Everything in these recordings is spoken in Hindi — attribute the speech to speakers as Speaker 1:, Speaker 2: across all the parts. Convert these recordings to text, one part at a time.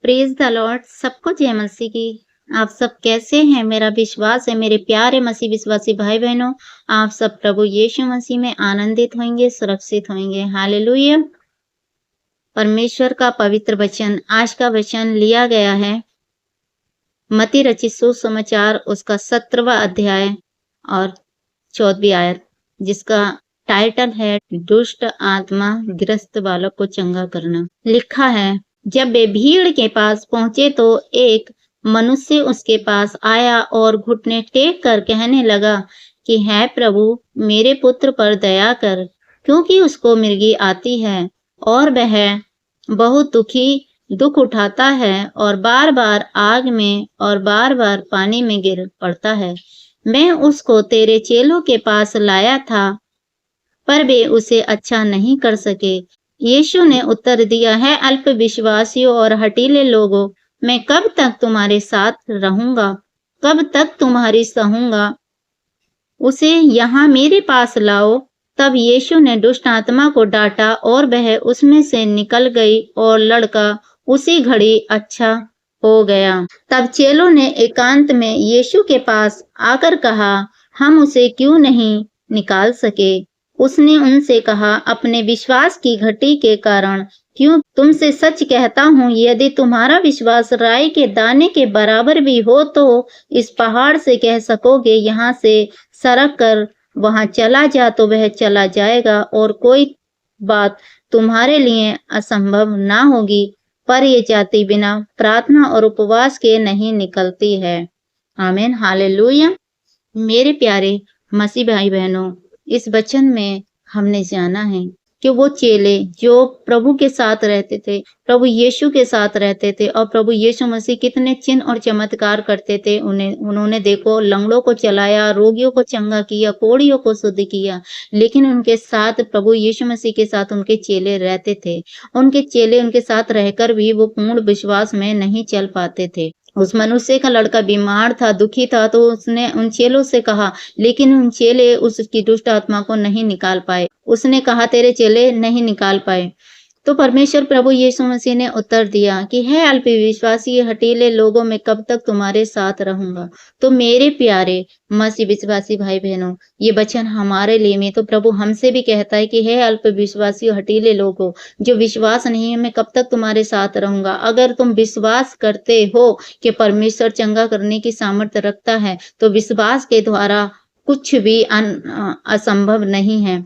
Speaker 1: Praise the Lord. सबको जय मसीह की। आप सब कैसे हैं? मेरा विश्वास है मेरे प्यारे मसीह विश्वासी भाई बहनों, आप सब प्रभु यीशु मसीह में आनंदित होंगे, सुरक्षित होंगे। हालेलुया। परमेश्वर का पवित्र वचन, आज का वचन लिया गया है मत्ती रचित सुसमाचार उसका 17वां अध्याय और 14वीं आयत, जिसका टाइटल है दुष्ट आत्मा ग्रस्त बालक को चंगा करना। लिखा है, जब वे भीड़ के पास पहुंचे तो एक मनुष्य उसके पास आया और घुटने टेक कर कहने लगा कि है प्रभु, मेरे पुत्र पर दया कर, क्योंकि उसको मिर्गी आती है और वह बहुत दुख उठाता है और बार बार आग में और बार बार पानी में गिर पड़ता है। मैं उसको तेरे चेलों के पास लाया था, पर वे उसे अच्छा नहीं कर सके। यीशु ने उत्तर दिया, है अल्प विश्वासियों और हठीले लोगों, मैं कब तक तुम्हारे साथ रहूंगा, कब तक तुम्हारी सहूंगा, उसे यहाँ मेरे पास लाओ। तब यीशु ने दुष्ट आत्मा को डांटा और वह उसमें से निकल गई और लड़का उसी घड़ी अच्छा हो गया। तब चेलों ने एकांत में यीशु के पास आकर कहा, हम उसे क्यों नहीं निकाल सके? उसने उनसे कहा, अपने विश्वास की घटी के कारण, क्यों तुमसे सच कहता हूँ, यदि तुम्हारा विश्वास राई के दाने के बराबर भी हो तो इस पहाड़ से कह सकोगे, यहाँ से सरक कर वहां चला जा, तो वह चला जाएगा और कोई बात तुम्हारे लिए असंभव ना होगी। पर ये जाति बिना प्रार्थना और उपवास के नहीं निकलती है। आमीन। हालेलुया। मेरे प्यारे मसीह भाई बहनों, इस वचन में हमने जाना है कि वो चेले जो प्रभु के साथ रहते थे, प्रभु यीशु के साथ रहते थे, और प्रभु यीशु मसीह कितने चिन्ह और चमत्कार करते थे। उन्होंने देखो, लंगड़ों को चलाया, रोगियों को चंगा किया, कोढ़ियों को शुद्ध किया। लेकिन उनके साथ, प्रभु यीशु मसीह के साथ उनके चेले रहते थे। उनके चेले उनके साथ रहकर भी वो पूर्ण विश्वास में नहीं चल पाते थे। उस मनुष्य का लड़का बीमार था, दुखी था, तो उसने उन चेलों से कहा, लेकिन उन चेले उसकी दुष्ट आत्मा को नहीं निकाल पाए। उसने कहा, तेरे चेले नहीं निकाल पाए। तो परमेश्वर प्रभु यीशु मसीह ने उत्तर दिया कि है अल्प विश्वासी हठीले लोगों, में कब तक तुम्हारे साथ रहूंगा। तो मेरे प्यारे मसीह विश्वासी भाई बहनों, ये वचन हमारे लिए में तो प्रभु हमसे भी कहता है कि है अल्प विश्वासी हठीले लोगों, जो विश्वास नहीं है, मैं कब तक तुम्हारे साथ रहूंगा। अगर तुम विश्वास करते हो कि परमेश्वर चंगा करने की सामर्थ्य रखता है, तो विश्वास के द्वारा कुछ भी असंभव नहीं है।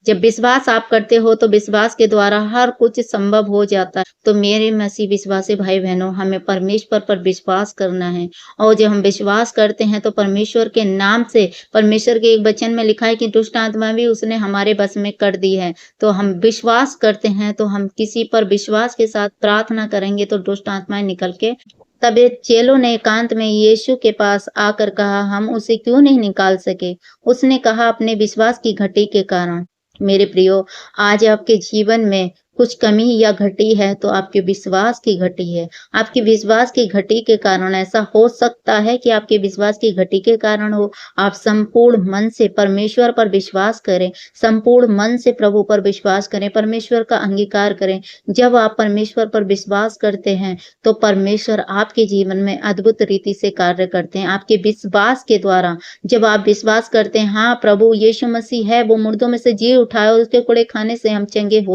Speaker 1: जब विश्वास आप करते हो तो विश्वास के द्वारा हर कुछ संभव हो जाता है। तो मेरे मसीह विश्वासी भाई बहनों, हमें परमेश्वर पर विश्वास करना है, और जब हम विश्वास करते हैं तो परमेश्वर के नाम से, परमेश्वर के एक वचन में लिखा है कि दुष्ट आत्मा भी उसने हमारे बस में कर दी है। तो हम विश्वास करते हैं, तो हम किसी पर विश्वास के साथ प्रार्थना करेंगे तो दुष्ट आत्माएं निकल के। तब चेलों ने एकांत में यीशु के पास आकर कहा, हम उसे क्यों नहीं निकाल सके? उसने कहा, अपने विश्वास की घटी के कारण। मेरे प्रियो, आज आपके जीवन में कुछ कमी या घटी है तो आपके विश्वास की घटी है। आपके विश्वास की घटी के कारण ऐसा हो सकता है कि आपके विश्वास की घटी के कारण हो। आप संपूर्ण मन से परमेश्वर पर विश्वास करें, संपूर्ण मन से प्रभु पर विश्वास करें, परमेश्वर का अंगीकार करें। जब आप परमेश्वर पर विश्वास करते हैं तो परमेश्वर आपके जीवन में अद्भुत रीति से कार्य करते हैं। आपके विश्वास के द्वारा जब आप विश्वास करते हैं, हाँ प्रभु यीशु मसीह है, वो मुर्दों में से जी उठाए, उसके कुड़े खाने से हम चंगे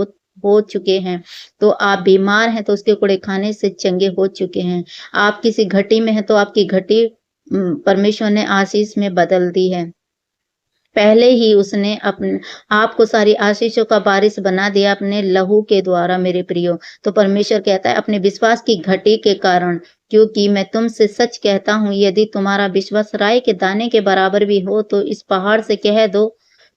Speaker 1: हो चुके हैं। तो आप बीमार हैं तो उसके कुड़े खाने से चंगे हो चुके हैं। आप किसी घटी में हैं तो आपकी घटी परमेश्वर ने आशीष में बदल दी है। पहले ही उसने अपने आपको सारी आशीषों का बारिश बना दिया अपने लहू के द्वारा। मेरे प्रियो, तो परमेश्वर कहता है, अपने विश्वास की घटी के कारण, क्योंकि मैं तुमसे सच कहता हूँ, यदि तुम्हारा विश्वास राई के दाने के बराबर भी हो तो इस पहाड़ से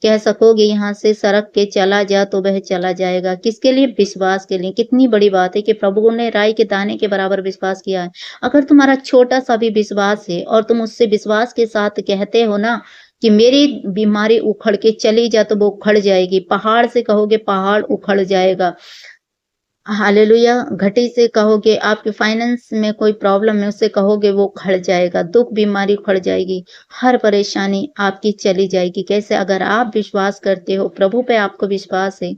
Speaker 1: कह सकोगे, यहाँ से सरक के चला जा, तो वह चला जाएगा। किसके लिए? विश्वास के लिए। कितनी बड़ी बात है कि प्रभु ने राई के दाने के बराबर विश्वास किया है। अगर तुम्हारा छोटा सा भी विश्वास है और तुम उससे विश्वास के साथ कहते हो ना कि मेरी बीमारी उखड़ के चली जा, तो वो उखड़ जाएगी। पहाड़ से कहोगे, पहाड़ उखड़ जाएगा। हालेलुया। घटी से कहोगे, आपके फाइनेंस में कोई प्रॉब्लम है, उससे कहोगे, वो उखड़ जाएगा। दुख बीमारी उखड़ जाएगी, हर परेशानी आपकी चली जाएगी। कैसे? अगर आप विश्वास करते हो, प्रभु पे आपको विश्वास है,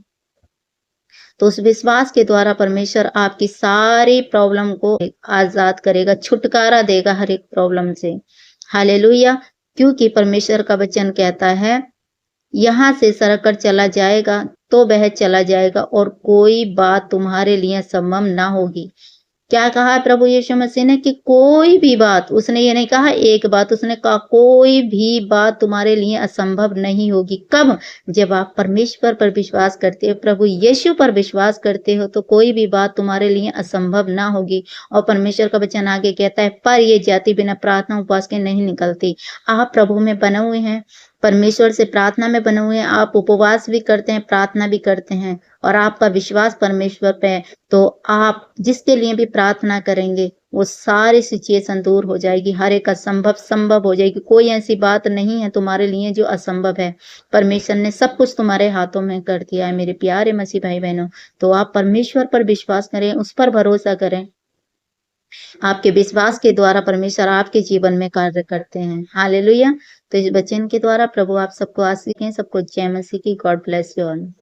Speaker 1: तो उस विश्वास के द्वारा परमेश्वर आपकी सारी प्रॉब्लम को आजाद करेगा, छुटकारा देगा हर एक प्रॉब्लम से। हालेलुया! क्योंकि परमेश्वर का वचन कहता है, यहाँ से सरककर चला जाएगा तो वह चला जाएगा और कोई बात तुम्हारे लिए संभव ना होगी। क्या कहा है प्रभु यीशु मसीह ने कि कोई भी बात, उसने ये नहीं कहा एक बात, उसने कहा कोई भी बात तुम्हारे लिए असंभव नहीं होगी। कब? जब आप परमेश्वर पर विश्वास करते हो, प्रभु यीशु पर विश्वास करते हो, तो कोई भी बात तुम्हारे लिए असंभव ना होगी। और परमेश्वर का वचन आगे कहता है, पर ये जाति बिना प्रार्थना उपवास के नहीं निकलती। आप प्रभु में बने हुए हैं, परमेश्वर से प्रार्थना में बने हुए हैं, आप उपवास भी करते हैं, प्रार्थना भी करते हैं और आपका विश्वास परमेश्वर पे है, तो आप जिसके लिए भी प्रार्थना करेंगे वो सारी सिचुएशन दूर हो जाएगी, हर एक असंभव संभव हो जाएगी। कोई ऐसी बात नहीं है तुम्हारे लिए जो असंभव है। परमेश्वर ने सब कुछ तुम्हारे हाथों में कर दिया है मेरे प्यारे मसीह भाई बहनों। तो आप परमेश्वर पर विश्वास करें, उस पर भरोसा करें। आपके विश्वास के द्वारा परमेश्वर आपके जीवन में कार्य करते हैं। हालेलुया! तो इस वचन के द्वारा प्रभु आप सबको आशीष दें, सबको जय मसीह की। God bless you all.